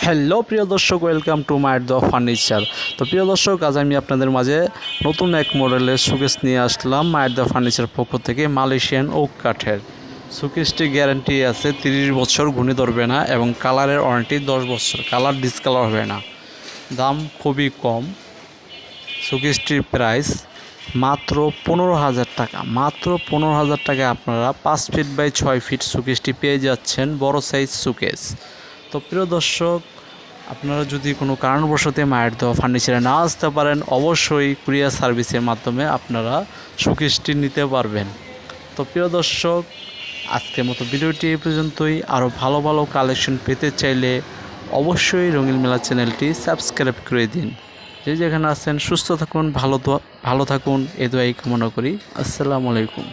Hello প্রিয় দর্শক, welcome to মায়ের দ ফার্নিচার। তো প্রিয় দর্শক, আজ আমি আপনাদের মাঝে নতুন এক মডেলের শোকেস নিয়ে আসলাম মায়ের দ ফার্নিচার পক্ষ থেকে। মালয়েশিয়ান ওক কাঠের শোকেসটি গ্যারান্টি আছে 30 বছর, ঘুণে ধরবে না এবং কালারের ওয়ারেন্টি 10 বছর, কালার ডিসকালার হবে না। দাম খুবই কম। শোকেসটির প্রাইস মাত্র 15,000 টাকা। মাত্র 15,000 টাকায় আপনারা 5 ফিট বাই 6 ফিট শোকেসটি পেয়ে যাচ্ছেন, বড় সাইজ শোকেস। তো প্রিয় দর্শক, আপনারা যদি কোনো কারণবশত মায়ের দেওয়া ফার্নিচারে না আসতে পারেন, অবশ্যই কুরিয়ার সার্ভিসের মাধ্যমে আপনারা শোকেসটি নিতে পারবেন। তো প্রিয় দর্শক, আজকের মতো ভিডিওটি এই পর্যন্তই। আরও ভালো ভালো কালেকশন পেতে চাইলে অবশ্যই রঙিন মেলা চ্যানেলটি সাবস্ক্রাইব করে দিন। যে যেখানে আছেন সুস্থ থাকুন, ভালো থাকুন, এ দোয়াই কামনা করি। আসসালামু আলাইকুম।